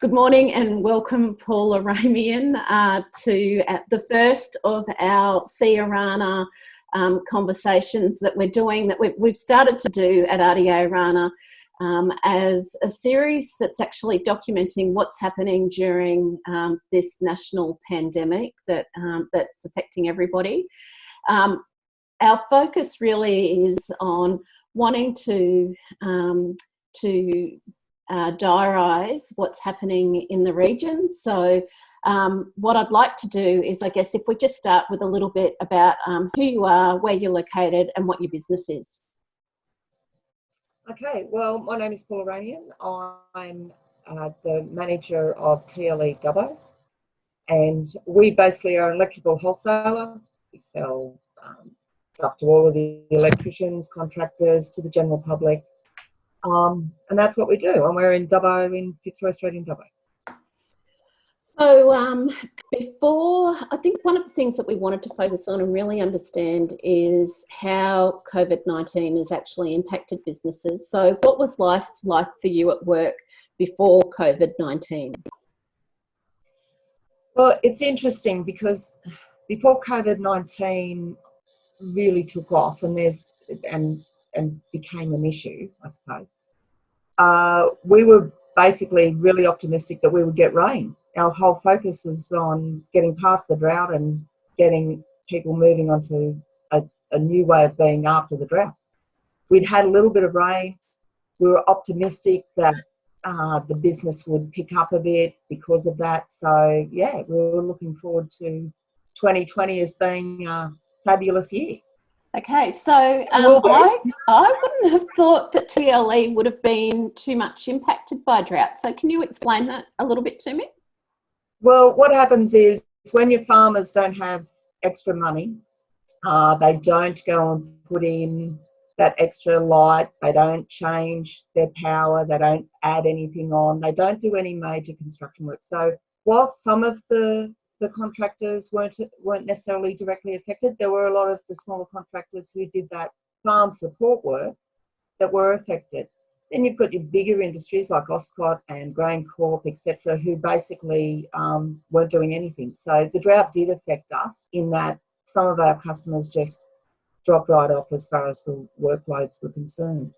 Good morning and welcome, Paula Ramien, to the first of our RDA Orana conversations that we're doing, that we've started to do at RDA Orana as a series that's actually documenting what's happening during this national pandemic that's affecting everybody. Our focus really is on wanting to diarise what's happening in the region. So what I'd like to do is, I guess, if we just start with a little bit about who you are, where you're located and what your business is. Okay, well, my name is Paula Ramien. I'm the manager of TLE Dubbo, and we basically are an electrical wholesaler. We sell stuff to all of the electricians, contractors, to the general public. And that's what we do. And we're in Dubbo, in Fitzroy Street in Dubbo. So I think one of the things that we wanted to focus on and really understand is how COVID-19 has actually impacted businesses. So what was life like for you at work before COVID-19? Well, it's interesting because before COVID-19 really took off and became an issue, I suppose, we were basically really optimistic that we would get rain. Our whole focus was on getting past the drought and getting people moving onto a new way of being after the drought. We'd had a little bit of rain. We were optimistic that the business would pick up a bit because of that. So, yeah, we were looking forward to 2020 as being a fabulous year. Okay, so I wouldn't have thought that TLE would have been too much impacted by drought. So can you explain that a little bit to me? Well, what happens is when your farmers don't have extra money, they don't go and put in that extra light, they don't change their power, they don't add anything on, they don't do any major construction work. So whilst some of the contractors weren't necessarily directly affected, there were a lot of the smaller contractors who did that farm support work that were affected. Then you've got your bigger industries like Oscott and Grain Corp, etc., who basically weren't doing anything. So the drought did affect us in that some of our customers just dropped right off as far as the workloads were concerned.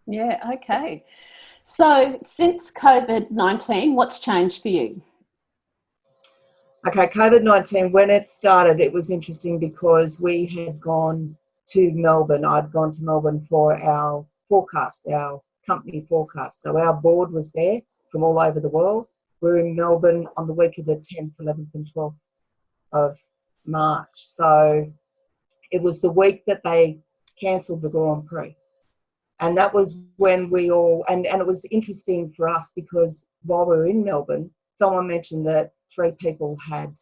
Yeah, okay. So since COVID-19, what's changed for you? Okay, COVID-19, when it started, it was interesting because we had gone to Melbourne. I'd gone to Melbourne for our forecast, our company forecast. So our board was there from all over the world. We were in Melbourne on the week of the 10th, 11th and 12th of March. So it was the week that they cancelled the Grand Prix. And that was when we all, and it was interesting for us because while we were in Melbourne, someone mentioned that 3 people had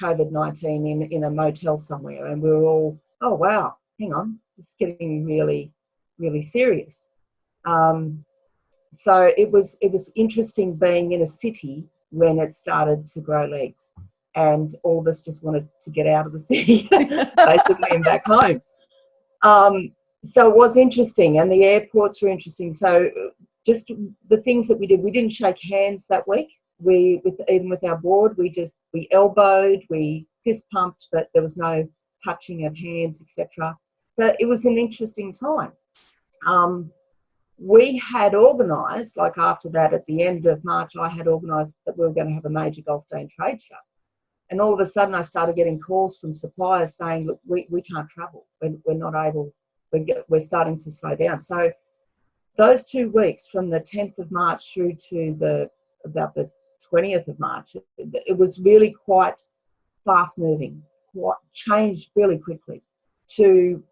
COVID-19 in a motel somewhere, and we were all, oh wow, hang on, this is getting really, really serious. So it was interesting being in a city when it started to grow legs, and all of us just wanted to get out of the city, basically, and back home. So it was interesting, and the airports were interesting. So just the things that we did, we didn't shake hands that week. Even with our board, we elbowed, we fist pumped, but there was no touching of hands, etc. So it was an interesting time. We had organised, like after that, at the end of March, I had organised that we were going to have a major golf day and trade show. And all of a sudden I started getting calls from suppliers saying, look, we can't travel. We're not able, we're starting to slow down. So those 2 weeks from the 10th of March through to about the 20th of March, it was really quite fast moving, what changed really quickly to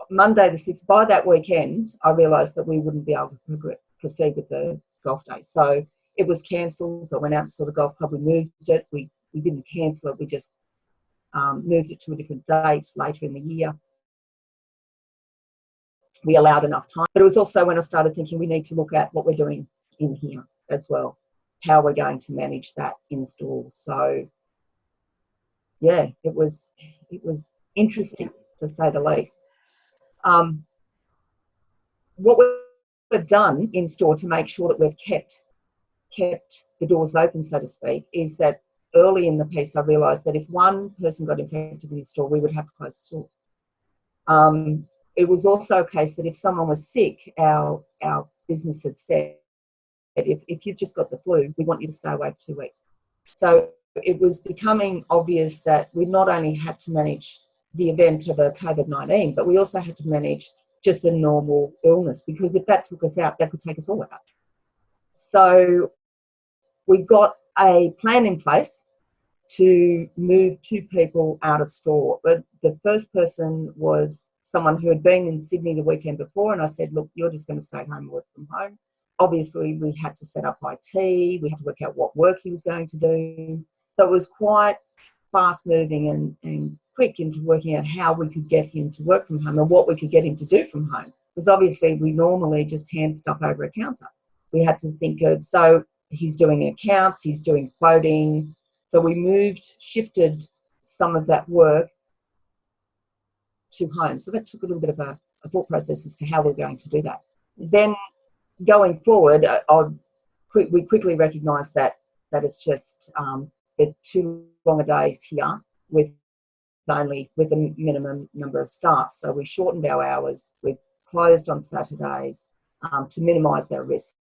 Monday the 6th. By that weekend, I realised that we wouldn't be able to proceed with the golf day. So it was cancelled. I went out and saw the golf club. We moved it. We didn't cancel it. We just moved it to a different date later in the year. We allowed enough time. But it was also when I started thinking we need to look at what we're doing in here as well, how we're going to manage that in store. So yeah, it was interesting to say the least. What we've done in store to make sure that we've kept kept the doors open, so to speak, is that early in the piece I realised that if one person got infected in the store, we would have to close the store. It was also a case that if someone was sick, our business had said, if you've just got the flu, we want you to stay away for 2 weeks. So it was becoming obvious that we not only had to manage the event of a COVID-19, but we also had to manage just a normal illness, because if that took us out, that could take us all out. So we got a plan in place to move 2 people out of store. But the first person was someone who had been in Sydney the weekend before, and I said, look, you're just going to stay home and work from home. Obviously, we had to set up IT, we had to work out what work he was going to do. So it was quite fast moving and quick into working out how we could get him to work from home and what we could get him to do from home. Because obviously we normally just hand stuff over a counter. We had to think of, so he's doing accounts, he's doing quoting. So we shifted some of that work to home. So that took a little bit of a thought process as to how we're going to do that. Then going forward, we quickly recognised that it's just too long a days here with a minimum number of staff. So we shortened our hours. We closed on Saturdays to minimise our risk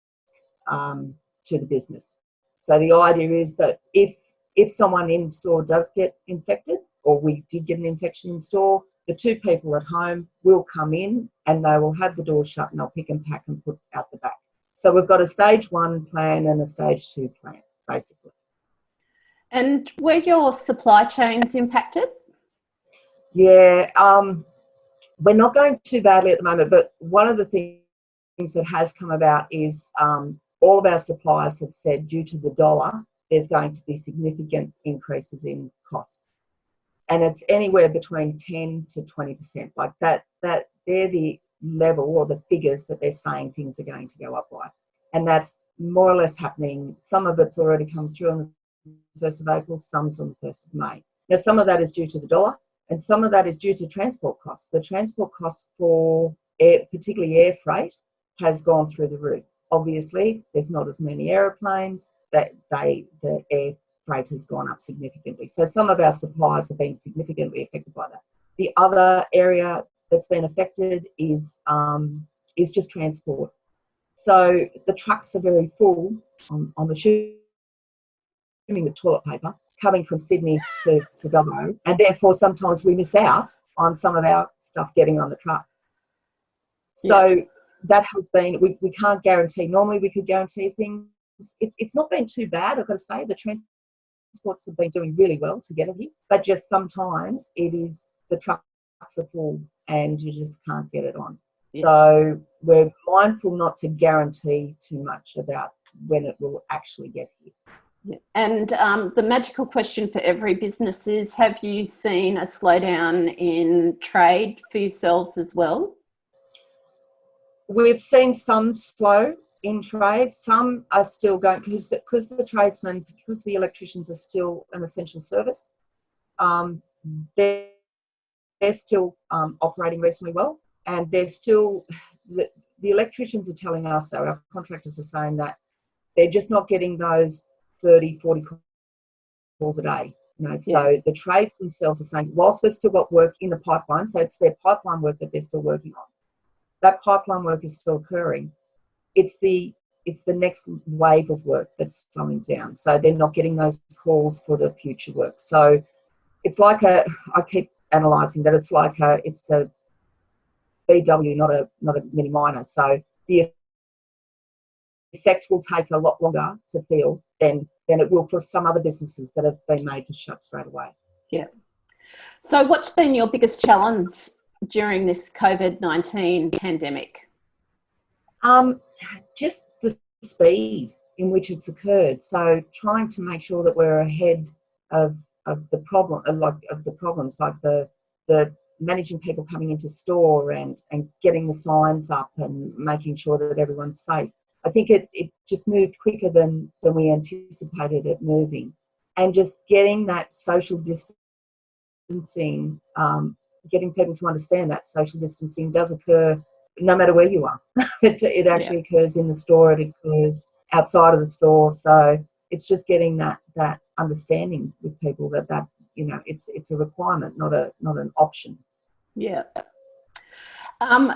to the business. So the idea is that if someone in store does get infected, or we did get an infection in store, the 2 people at home will come in and they will have the door shut and they'll pick and pack and put out the back. So we've got a stage 1 plan and a stage 2 plan, basically. And were your supply chains impacted? Yeah, we're not going too badly at the moment, but one of the things that has come about is all of our suppliers have said, due to the dollar, there's going to be significant increases in cost. And it's anywhere between 10 to 20%. Like that they're the level or the figures that they're saying things are going to go up by. And that's more or less happening. Some of it's already come through on the 1st of April, some's on the 1st of May. Now, some of that is due to the dollar and some of that is due to transport costs. The transport costs for particularly air freight has gone through the roof. Obviously, there's not as many aeroplanes, the air freight has gone up significantly. So some of our suppliers have been significantly affected by that. The other area that's been affected is just transport. So the trucks are very full, I'm assuming with toilet paper, coming from Sydney to Dubbo, and therefore sometimes we miss out on some of our stuff getting on the truck. So that has been, we can't guarantee. Normally we could guarantee things. It's not been too bad, I've got to say. The transports have been doing really well to get it here, but just sometimes it is the trucks are full and you just can't get it on. So we're mindful not to guarantee too much about when it will actually get here. And the magical question for every business is, have you seen a slowdown in trade for yourselves as well? We've seen some slow in trade. Some are still going, because the tradesmen, because the electricians are still an essential service, they're still operating reasonably well. And they're still, the electricians are telling us, though, our contractors are saying that they're just not getting those 30, 40 calls a day. So the trades themselves are saying, whilst we've still got work in the pipeline, so it's their pipeline work that they're still working on. That pipeline work is still occurring. It's the next wave of work that's slowing down. So they're not getting those calls for the future work. So it's like I keep analysing that it's a BW, not a mini minor. So the effect will take a lot longer to feel than it will for some other businesses that have been made to shut straight away. Yeah. So what's been your biggest challenge during this COVID-19 pandemic? Just the speed in which it's occurred. So trying to make sure that we're ahead of the problem, of the problems, like the managing people coming into store and getting the signs up and making sure that everyone's safe. I think it just moved quicker than we anticipated it moving, and just getting that social distancing, getting people to understand that social distancing does occur no matter where you are. It actually occurs in the store, it occurs outside of the store. So it's just getting that understanding with people that it's a requirement, not an option. Yeah.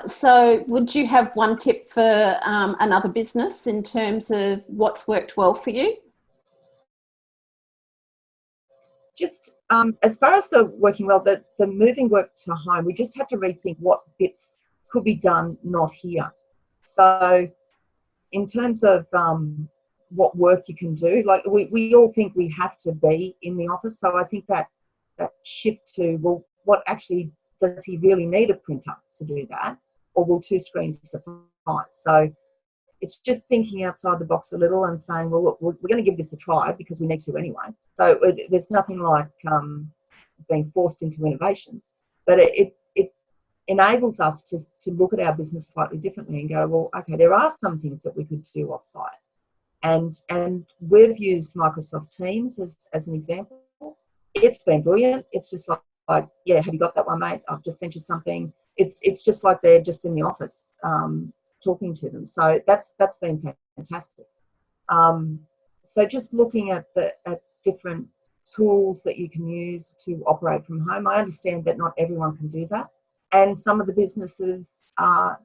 So would you have one tip for another business in terms of what's worked well for you? Just as far as the working well, the moving work to home, we just had to rethink what bits could be done not here. So in terms of what work you can do, like we all think we have to be in the office. So I think that shift to, well, what actually does he really need a printer to do that? Or will 2 screens suffice? So it's just thinking outside the box a little and saying, well, look, we're going to give this a try because we need to anyway. So there's nothing like being forced into innovation, but it enables us to look at our business slightly differently and go, well, okay, there are some things that we could do offsite. And we've used Microsoft Teams as an example. It's been brilliant. It's just like, yeah, have you got that one, mate? I've just sent you something. It's just like they're just in the office talking to them. So that's been fantastic. So just looking at different tools that you can use to operate from home. I understand that not everyone can do that. And some of the businesses are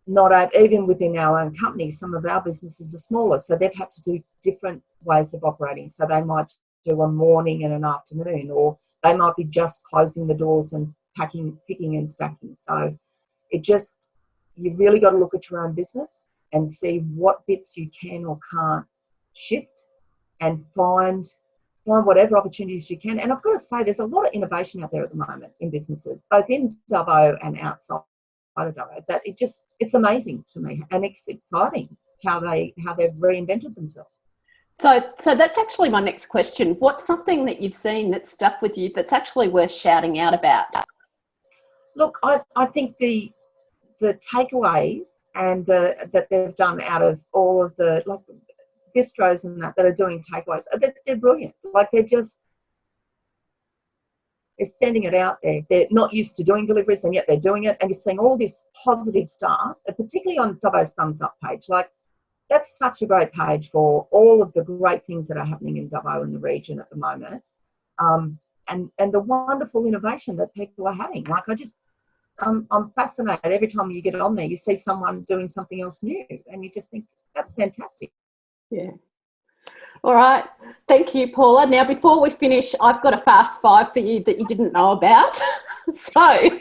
not, even within our own company, some of our businesses are smaller. So they've had to do different ways of operating. So they might do a morning and an afternoon, or they might be just closing the doors and picking and stacking. So you really got to look at your own business and see what bits you can or can't shift, and find whatever opportunities you can. And I've got to say, there's a lot of innovation out there at the moment in businesses, both in Dubbo and outside of Dubbo, that it's amazing to me, and it's exciting how they've reinvented themselves. So that's actually my next question. What's something that you've seen that stuck with you that's actually worth shouting out about? Look, I think the takeaways and that they've done out of all of the bistros and that are doing takeaways, they're brilliant. Like they're sending it out there. They're not used to doing deliveries, and yet they're doing it. And you're seeing all this positive stuff, particularly on Dubbo's Thumbs Up page. Like, that's such a great page for all of the great things that are happening in Dubbo and the region at the moment, and the wonderful innovation that people are having. Like, I'm fascinated every time you get on there. You see someone doing something else new, and you just think that's fantastic. Yeah. All right. Thank you, Paula. Now, before we finish, I've got a fast 5 for you that you didn't know about. So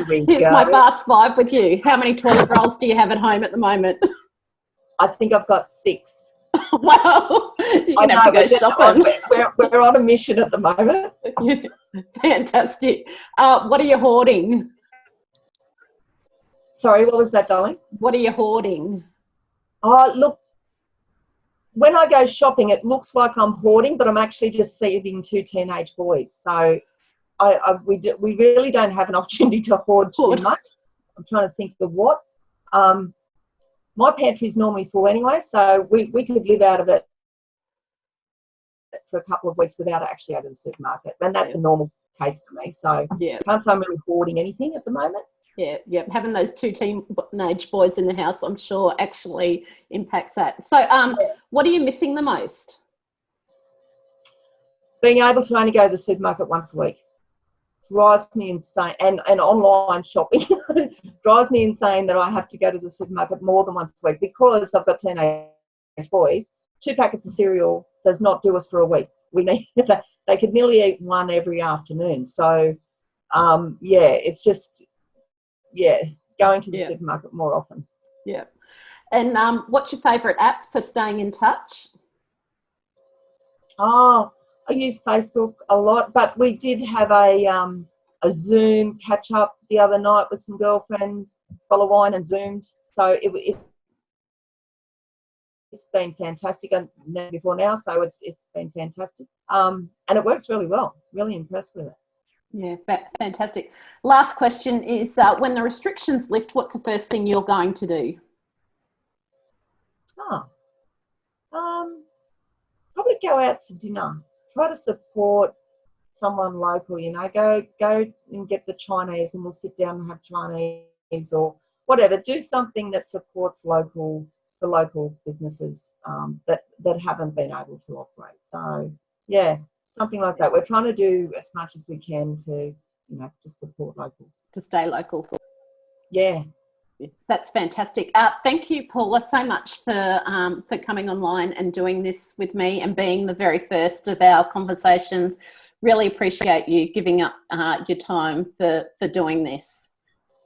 here's my fast 5 with you. How many toilet rolls do you have at home at the moment? I think I've got 6. Well, you're going to have to go shopping. We're on a mission at the moment. Fantastic. What are you hoarding? Sorry, what was that, darling? What are you hoarding? Oh, look, when I go shopping, it looks like I'm hoarding, but I'm actually just feeding 2 teenage boys. So we really don't have an opportunity to hoard too much. I'm trying to think of what. My pantry is normally full anyway, so we could live out of it for a couple of weeks without actually out of the supermarket. And that's a normal case for me. So can't say I'm really hoarding anything at the moment. Yeah. Having those 2 teenage boys in the house, I'm sure, actually impacts that. So what are you missing the most? Being able to only go to the supermarket once a week drives me insane, and online shopping drives me insane, that I have to go to the supermarket more than once a week, because I've got teenage boys. 2 packets of cereal does not do us for a week. We need they could nearly eat 1 every afternoon. So it's just going to the supermarket more often. Yeah. And what's your favourite app for staying in touch? Oh, I use Facebook a lot, but we did have a Zoom catch up the other night with some girlfriends, bottle of wine and Zoomed. So it's been fantastic. I've never before now, so it's been fantastic. And it works really well. Really impressed with it. Yeah, fantastic. Last question is, when the restrictions lift, what's the first thing you're going to do? Probably go out to dinner. Try to support someone local, go and get the Chinese, and we'll sit down and have Chinese or whatever. Do something that supports local the local businesses that haven't been able to operate. So yeah, something like that. We're trying to do as much as we can to, to support locals. To stay local. Yeah. That's fantastic. Thank you, Paula, so much for coming online and doing this with me and being the very first of our conversations. Really appreciate you giving up your time for doing this.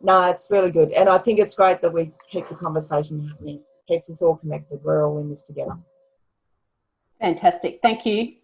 No, it's really good. And I think it's great that we keep the conversation happening. Keeps us all connected. We're all in this together. Fantastic. Thank you.